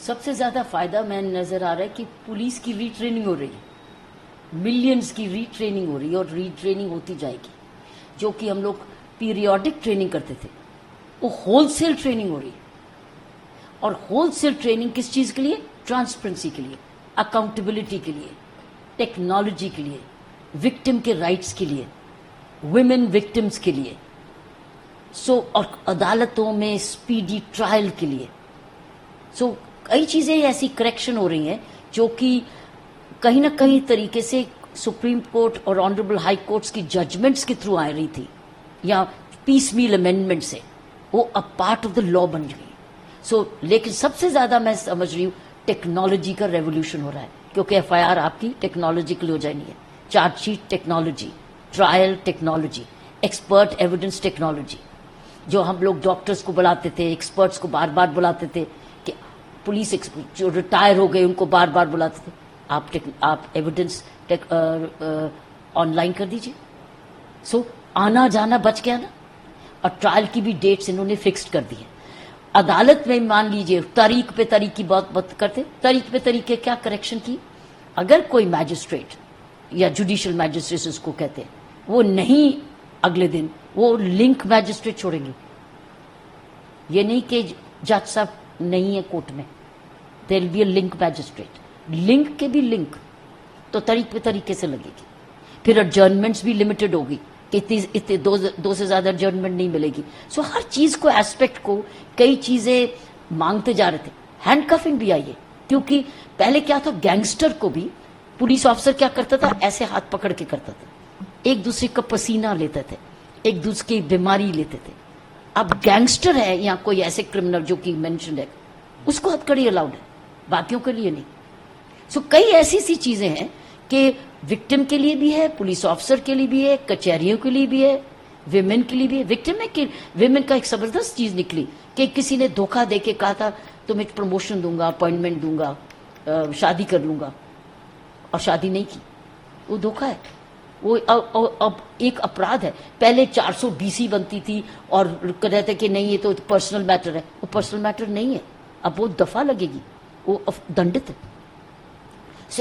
سب سے زیادہ فائدہ میں نظر آ رہا ہے کہ پولیس کی ری ٹریننگ ہو رہی ہے، ملینز کی ری ٹریننگ ہو رہی ہے اور ری ٹریننگ ہوتی جائے گی. جو کہ ہم لوگ پیریوڈک ٹریننگ کرتے تھے وہ ہول سیل ٹریننگ ہو رہی ہے. اور ہول سیل ٹریننگ کس چیز کے لیے؟ ٹرانسپیرنسی کے لیے، اکاؤنٹیبلٹی کے لیے، ٹیکنالوجی کے لیے، وکٹم کے رائٹس کے لیے، ویمن وکٹمز کے لیے، اور عدالتوں میں اسپیڈی ٹرائل کے لیے. کئی چیزیں ایسی کریکشن ہو رہی ہیں جو کہ کہیں نہ کہیں طریقے سے سپریم کورٹ اور آنریبل ہائی کورٹس کی ججمنٹس کے تھرو آ رہی تھی یا پیس میل امینڈمنٹ سے، وہ اب پارٹ آف دا لا بن گئی. لیکن سب سے زیادہ میں سمجھ رہی ہوں ٹیکنالوجی کا ریولیوشن ہو رہا ہے، کیونکہ ایف آئی آر آپ کی ٹیکنالوجیکل ہو جانی ہے، charge sheet technology, trial technology, expert evidence technology. جو ہم لوگ ڈاکٹرز کو بلاتے تھے، ایکسپرٹس کو بار بار بلاتے تھے، کہ پولیس جو ریٹائر ہو گئے ان کو بار بار بلاتے تھے، آپ ایویڈنس آن لائن کر دیجیے. آنا جانا بچ گیا نا. اور ٹرائل کی بھی ڈیٹس انہوں نے فکسڈ کر دی ہے. عدالت میں مان لیجئے تاریخ پہ تاریخ کی بات کرتے، تاریخ پہ تاریخ کے کیا کریکشن کی. اگر کوئی میجسٹریٹ یا جوڈیشل میجسٹریٹ اس کو کہتے ہیں، وہ نہیں اگلے دن وہ لنک میجسٹریٹ چھوڑیں گے. یہ نہیں کہ جج صاحب نہیں ہے کورٹ میں، there will be a link magistrate. Link کے بھی لنک تو طریق پہ طریقے سے لگے گی. پھر ایڈجرنمنٹس بھی لمیٹڈ ہوگی کہ اتنے دو سے زیادہ ایڈجرنمنٹ نہیں ملے گی. ہر چیز کو ایسپیکٹ کو کئی چیزیں مانگتے جا رہے تھے. ہینڈ کفنگ بھی آئی ہے، کیونکہ پہلے کیا تھا، گینگسٹر کو بھی پولیس آفیسر کیا کرتا تھا، ایسے ہاتھ پکڑ کے کرتا تھا، ایک دوسرے کا پسینہ لیتے تھے، ایک دوسرے کی بیماری لیتے تھے. اب گینگسٹر ہے یا کوئی ایسے کرمنل جو کہ مینشنڈ ہے، اس کو ہتھ کڑی الاؤڈ ہے، باقیوں کے لیے نہیں. کئی ایسی سی چیزیں ہیں کہ وکٹم کے لیے بھی ہے، پولیس آفیسر کے لیے بھی ہے، کچہریوں کے لیے بھی ہے، ویمن کے لیے بھی ہے. وکٹم ہے کہ ویمن کا ایک زبردست چیز نکلی کہ کسی نے دھوکہ دے کے کہا تھا تمہیں پروموشن دوں گا، اپوائنٹمنٹ دوں گا، شادی کر لوں گا، اور شادی نہیں کی. وہ دھوکہ ہے. وہ اب ایک اپرادھ ہے. پہلے 420 بنتی تھی اور کہتے کہ نہیں یہ تو پرسنل میٹر ہے. وہ پرسنل میٹر نہیں ہے، اب وہ دفعہ لگے گی، وہ دنڈت ہے.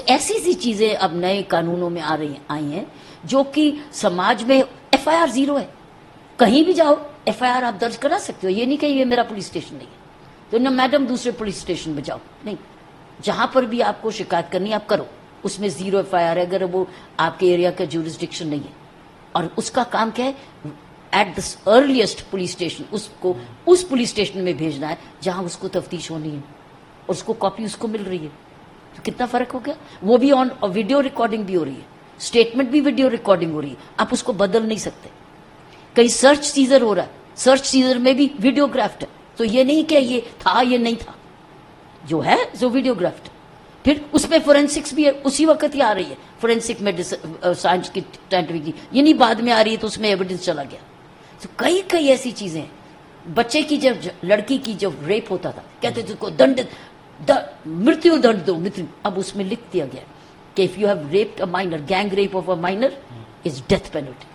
ایسی سی چیزیں اب نئے قانونوں میں آئی ہیں جو کہ سماج میں ایف آئی آر زیرو ہے. کہیں بھی جاؤ ایف آئی آر آپ درج کرا سکتے ہو. یہ نہیں کہ یہ میرا پولیس اسٹیشن نہیں ہے تو نہ میڈم دوسرے پولیس اسٹیشن میں جاؤ، نہیں. جہاں پر بھی آپ کو شکایت کرنی ہے آپ کرو، اس میں زیرو ایف آئی آر ہے اگر وہ آپ کے ایریا کا جورسڈکشن نہیں ہے. اور اس کا کام کیا ہے، at the earliest police station اس کو اس پولیس اسٹیشن میں بھیجنا ہے جہاں اس کو تفتیش ہونی ہے اور اس کو کاپی اس کو مل رہی ہے. تو کتنا فرق ہو گیا. وہ بھی آن ویڈیو ریکارڈنگ بھی ہو رہی ہے، اسٹیٹمنٹ بھی ویڈیو ریکارڈنگ ہو رہی ہے، آپ اس کو بدل نہیں سکتے. کئی سرچ سیزر ہو رہا ہے، سرچ سیزر میں بھی ویڈیو گرافٹ ہے. تو یہ نہیں کہ یہ تھا یہ نہیں تھا، جو ہے جو ویڈیو گرافٹ. پھر اس میں فورینسکس بھی ہے، اسی وقت ہی آ رہی ہے فورینسک سائنس کی سائنٹیفک کی، یہ نہیں بعد میں آ رہی ہے تو اس میں ایویڈنس چلا گیا. تو کئی ایسی چیزیں ہیں. بچے کی جب لڑکی کی جب ریپ ہوتا تھا کہتے تھے کو دنڈ مرتیو دنڈ دو. اب اس میں لکھ دیا گیا کہ if you have raped a minor, gang rape of a minor is death penalty.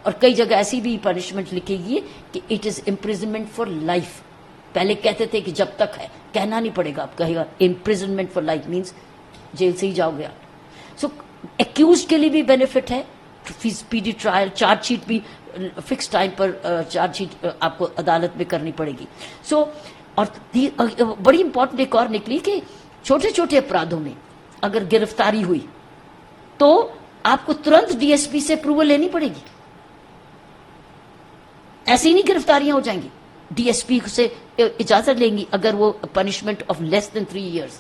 اور کئی جگہ ایسی بھی پنشمنٹ لکھی گئی ہے کہ it is imprisonment for life. پہلے کہتے تھے کہ جب تک ہے، کہنا نہیں پڑے گا، آپ کہے گا imprisonment for life means jail سے ہی جاؤ گے آپ. ایکیوزڈ کے لیے بھی بینیفٹ ہے، اسپیڈی ٹرائل، چارج شیٹ بھی فکس ٹائم پر چارج شیٹ آپ کو عدالت میں کرنی پڑے گی. اور بڑی امپورٹنٹ ایک اور نکلی کہ چھوٹے چھوٹے اپرادھوں میں اگر گرفتاری ہوئی تو آپ کو ترنت ڈی ایس پی سے اپروول لینی پڑے گی. ایسی نہیں گرفتاریاں ہو جائیں گی، ڈی ایس پی سے اجازت لیں گی اگر وہ punishment of less than 3 years.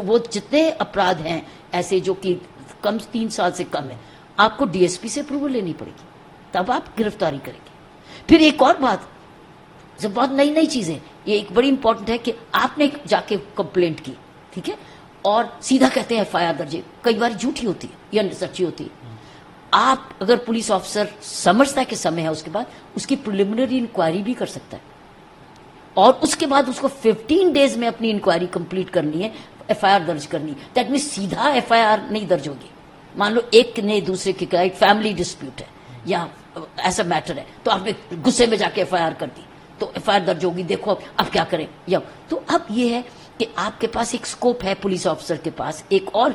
وہ جتنے اپرادھ ہیں ایسے جو کہ کم 3 سال سے کم ہے، آپ کو ڈی ایس پی سے اپروول لینی پڑے گی، تب آپ گرفتاری کریں گے. پھر ایک اور بات، بہت نئی چیزیں، یہ ایک بڑی امپورٹنٹ ہے کہ آپ نے جا کے کمپلینٹ کی، ٹھیک ہے، اور سیدھا کہتے ہیں ایف آئی آر درج. کئی بار جھوٹی ہوتی ہے یا سچی ہوتی ہے. آپ اگر پولیس آفیسر سمجھتا ہے کہ سمے ہے، اس کے بعد اس کی پریلیمنری انکوائری بھی کر سکتا ہے، اور اس کے بعد اس کو 15 days میں اپنی انکوائری کمپلیٹ کرنی ہے، ایف آئی آر درج کرنی ہے. دیٹ مینس سیدھا ایف آئی آر نہیں درج ہوگی. مان لو ایک نے دوسرے کے ایک فیملی ڈسپیوٹ ہے یا ایسا میٹر ہے تو آپ نے غصے میں جا کے ایف آئی آر کر دی تو ایف آئی آر درج ہوگی، دیکھو اب کیا کریں. تو اب یہ ہے کہ آپ کے پاس ایک اسکوپ ہے پولیس آفیسر کے پاس ایک اور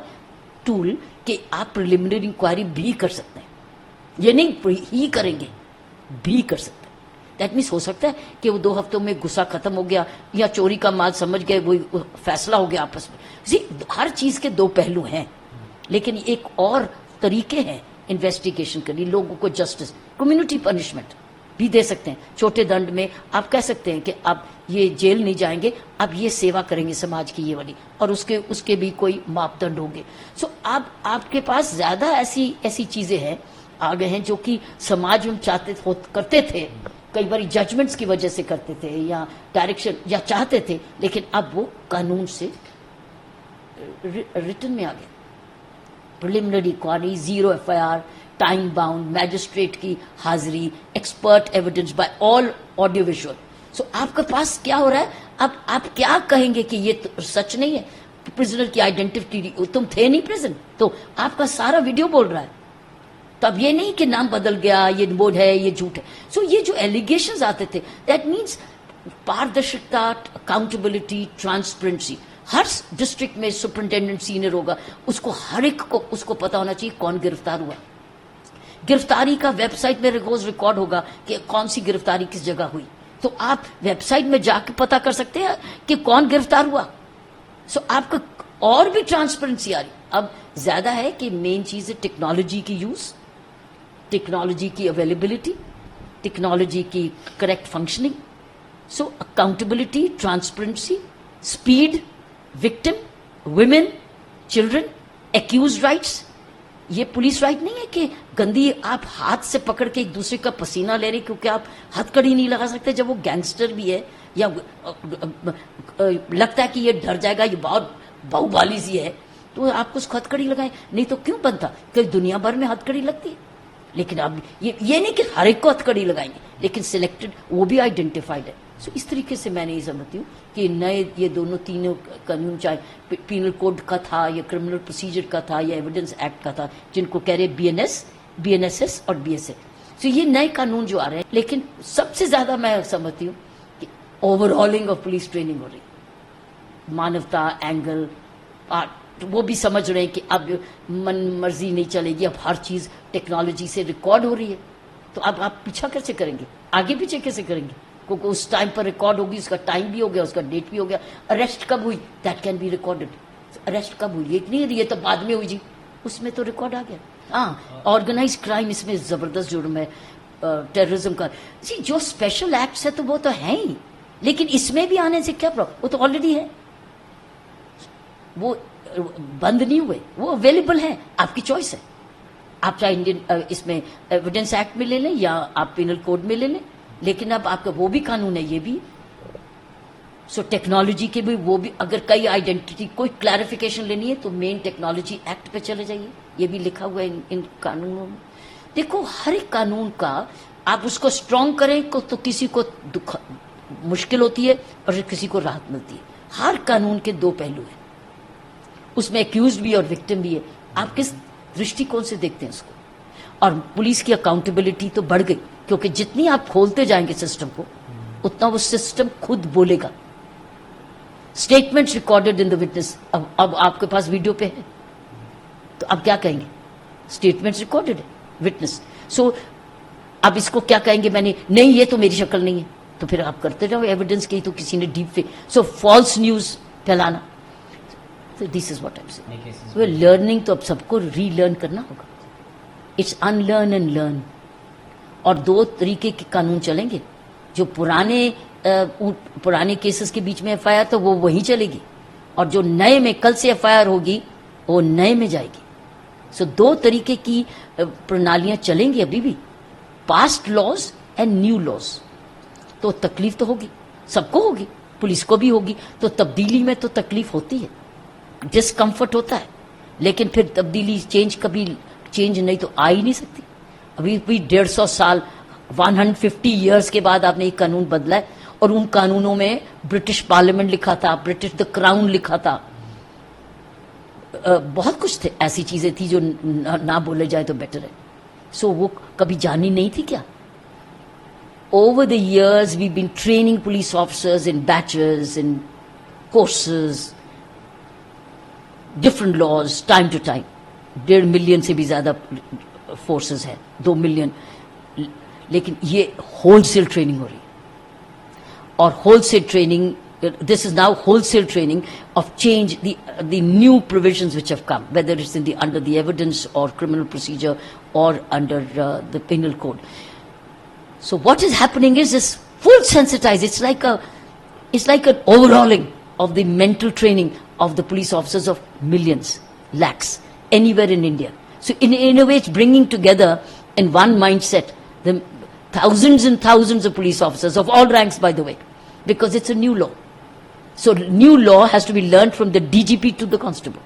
ٹول کہ آپ پریلیمنری انکوائری بھی کر سکتے ہیں. یہ نہیں ہی کریں گے, بھی کر سکتے ہیں. دیٹ مینس ہو سکتا ہے کہ وہ 2 ہفتوں میں غصہ ختم ہو گیا یا چوری کا مال سمجھ گئے, وہ فیصلہ ہو گیا آپس میں. ہر چیز کے 2 پہلو ہیں, لیکن ایک اور طریقے ہیں انویسٹیگیشن کے لیے. لوگوں کو جسٹس, کمیونٹی پنشمنٹ بھی دے سکتے ہیں. چھوٹے دنڈ میں آپ کہہ سکتے ہیں کہ اب یہ جیل نہیں جائیں گے, اب یہ سیوا کریں گے سماج کی یہ والی, اور اس کے بھی کوئی ماپدنڈ ہوں گے. سو اب آپ کے پاس زیادہ ایسی چیزیں ہیں آ گئے ہیں جو کہ سماج میں کرتے تھے, کئی بار ججمنٹس کی وجہ سے کرتے تھے یا ڈائریکشن یا چاہتے تھے, لیکن اب وہ قانون سے ریٹن میں آ گئے. Preliminary enquiry, 0 FIR, time bound, magistrate کی حاضری, expert evidence by all audio visual. So آپ کے پاس کیا ہو رہا ہے, اب آپ کیا کہیں گے کہ یہ سچ نہیں ہے, پرزنر کی آئیڈینٹیٹی, تم تھے نہیں پرزن, تو آپ کا سارا ویڈیو بول رہا ہے. تو اب یہ نہیں کہ نام بدل گیا, یہ بورڈ ہے, یہ جھوٹ ہے. سو یہ جو ایلیگیشنز آتے تھے, دیٹ مینس پاردرشکتا, اکاؤنٹیبلٹی, ٹرانسپیرنسی. ہر ڈسٹرکٹ میں سپرنٹینڈنٹ سینئر ہوگا, اس کو ہر ایک کو اس کو پتا ہونا چاہیے کون گرفتار ہوا. گرفتاری کا ویب سائٹ میں روز ریکارڈ ہوگا کہ کون سی گرفتاری کس جگہ ہوئی, تو آپ ویب سائٹ میں جا کے پتا کر سکتے ہیں کہ کون گرفتار ہوا. سو آپ کو اور بھی ٹرانسپیرنسی آ رہی. اب زیادہ ہے کہ مین چیز ہے ٹیکنالوجی کی یوز, ٹیکنالوجی کی اویلیبلٹی, ٹیکنالوجی کی correct functioning. So accountability, transparency, speed, victim, women, children, accused rights. یہ پولیس رائٹ نہیں ہے کہ گندی آپ ہاتھ سے پکڑ کے ایک دوسرے کا پسینہ لے رہے کیونکہ آپ ہتھ کڑی نہیں لگا سکتے. جب وہ گینگسٹر بھی ہے یا لگتا ہے کہ یہ ڈر جائے گا, یہ بہت باہو بالی سی ہے, تو آپ کو اس کو ہتھ کڑی لگائیں. نہیں تو کیوں بنتا, کہ دنیا بھر میں ہتھ کڑی لگتی ہے. لیکن اب یہ نہیں کہ ہر ایک کو ہتھ کڑی لگائیں گے, لیکن سلیکٹڈ وہ بھی آئیڈینٹیفائڈ ہے. سو اس طریقے سے میں نے یہ سمجھتی ہوں کہ نئے یہ تینوں قانون, چاہے پینل کوڈ کا تھا یا کرمنل پروسیجر کا تھا یا ایویڈنس ایکٹ کا تھا, جن کو کہہ رہے BNSS اور BSA. سو یہ نئے قانون جو آ رہے ہیں, لیکن سب سے زیادہ میں سمجھتی ہوں کہ overhauling of police training ہو رہی. مانوتا اینگل, وہ بھی سمجھ رہے ہیں کہ اب من مرضی نہیں چلے گی, اب ہر چیز ٹیکنالوجی سے ریکارڈ ہو رہی ہے. تو اب آپ پیچھا کیسے کریں گے, آگے پیچھے کیسے کریں گے, کیونکہ اس ٹائم پر ریکارڈ ہوگی, اس کا ٹائم بھی ہو گیا, اس کا ڈیٹ بھی ہو گیا. اریسٹ کب ہوئی, that can be recorded. Arrest کب ہوئی, یہ نہیں, یہ تو بعد میں ہوئی جی, اس میں تو ریکارڈ آ گیا. ہاں, آرگنائز کرائم اس میں زبردست جرم ہے, ٹیررزم کا. جو اسپیشل ایکٹس ہے تو وہ تو ہیں ہی, لیکن اس میں بھی آنے سے کیا پرابلم, وہ تو آلریڈی ہے, وہ بند نہیں ہوئے, وہ اویلیبل ہیں, آپ کی چوائس ہے. آپ چاہے انڈین اس میں ایویڈنس ایکٹ میں لے لیں یا آپ پینل کوڈ میں لے لیں, لیکن اب آپ کا وہ بھی قانون ہے, یہ بھی. سو ٹیکنالوجی کے بھی وہ بھی, اگر کئی آئیڈینٹی کوئی کلیریفیکیشن لینی ہے تو مین ٹیکنالوجی ایکٹ پہ چلے جائیے, یہ بھی لکھا ہوا ہے ان قانونوں میں. دیکھو ہر ایک قانون کا آپ اس کو اسٹرانگ کریں تو کسی کو مشکل ہوتی ہے اور کسی کو راحت ملتی ہے. ہر قانون کے 2 پہلو ہیں, اس میں ایکیوزڈ بھی اور وکٹم بھی ہے. آپ کس درشٹی کون سے دیکھتے ہیں اس کو. اور پولیس کی اکاؤنٹیبلٹی تو بڑھ گئی, کیونکہ جتنی آپ کھولتے جائیں گے سسٹم کو, اتنا وہ سسٹم خود بولے گا. Statement recorded in the witness, اب آپ کے پاس ویڈیو پہ ہے تو اب کیا کہیں گے, اسٹیٹمنٹ ریکارڈڈ ہے وٹنس. سو اب اس کو کیا کہیں گے, میں نے نہیں, یہ تو میری شکل نہیں ہے, تو پھر آپ کرتے رہو ایویڈنس کی, تو کسی نے deep fake, so false news پھیلانا. This is what I am seeing. Learning تو اب سب کو ری لرن کرنا ہوگا. It's unlearn and learn. اور 2 طریقے کے قانون چلیں گے, جو پرانے کیسز کے بیچ میں FIR تو وہ وہیں چلے گی, اور جو نئے میں کل سے FIR ہوگی وہ نئے میں جائے گی. سو 2 طریقے کی پرنالیاں چلیں گی ابھی بھی, past laws and new laws. تو تکلیف تو ہوگی, سب کو ہوگی, پولیس کو بھی ہوگی. تو تبدیلی میں تو تکلیف ہوتی ہے, ڈسکمفرٹ ہوتا ہے, لیکن پھر تبدیلی کبھی چینج نہیں تو آ ہی نہیں سکتی. ابھی بھی 150 سال 150 ایئرس کے بعد آپ نے ایک قانون بدلا ہے, اور ان قانونوں میں برٹش پارلیمنٹ لکھا تھا, برٹش دا کراؤن لکھا تھا, بہت کچھ تھے, ایسی چیزیں تھی جو نہ بولے جائے تو بیٹر ہے. سو وہ کبھی جانی نہیں تھی کیا. Over the years we've been training police officers in batches, in courses, different laws, time to time. 1.5 million سے بھی زیادہ فورسز ہے, 2 million. لیکن یہ ہول سیل ٹریننگ ہو رہی ہے, اور wholesale training, this is now wholesale training of change, the new provisions which have come, whether it's under the evidence or criminal procedure or under the penal code. So what is happening is this full sensitized. It's like an overhauling of the mental training of the police officers of millions, lakhs, anywhere in India. So in a way, it's bringing together in one mindset the thousands and thousands of police officers of all ranks, by the way, because it's a new law. So new law has to be learned from the DGP to the constable.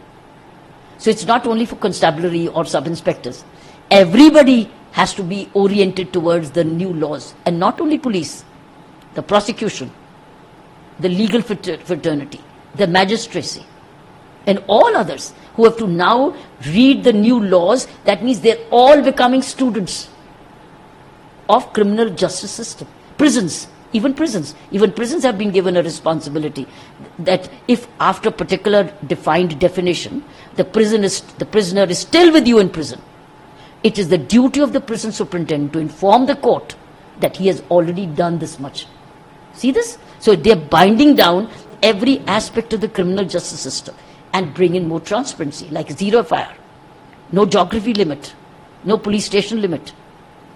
So it's not only for constabulary or sub-inspectors. Everybody has to be oriented towards the new laws, and not only police, the prosecution, the legal fraternity, the magistracy, and all others who have to now read the new laws. That means they're all becoming students of criminal justice system. Prisons, even prisons have been given a responsibility that if after particular defined definition, the prisoner is still with you in prison, it is the duty of the prison superintendent to inform the court that he has already done this much. See this? So they're binding down every aspect of the criminal justice system and bring in more transparency, like zero FIR, no geography limit, no police station limit.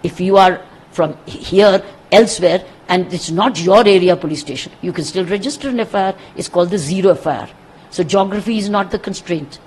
If you are from here, elsewhere, and it's not your area police station, you can still register an FIR. It's called the zero FIR. So geography is not the constraint.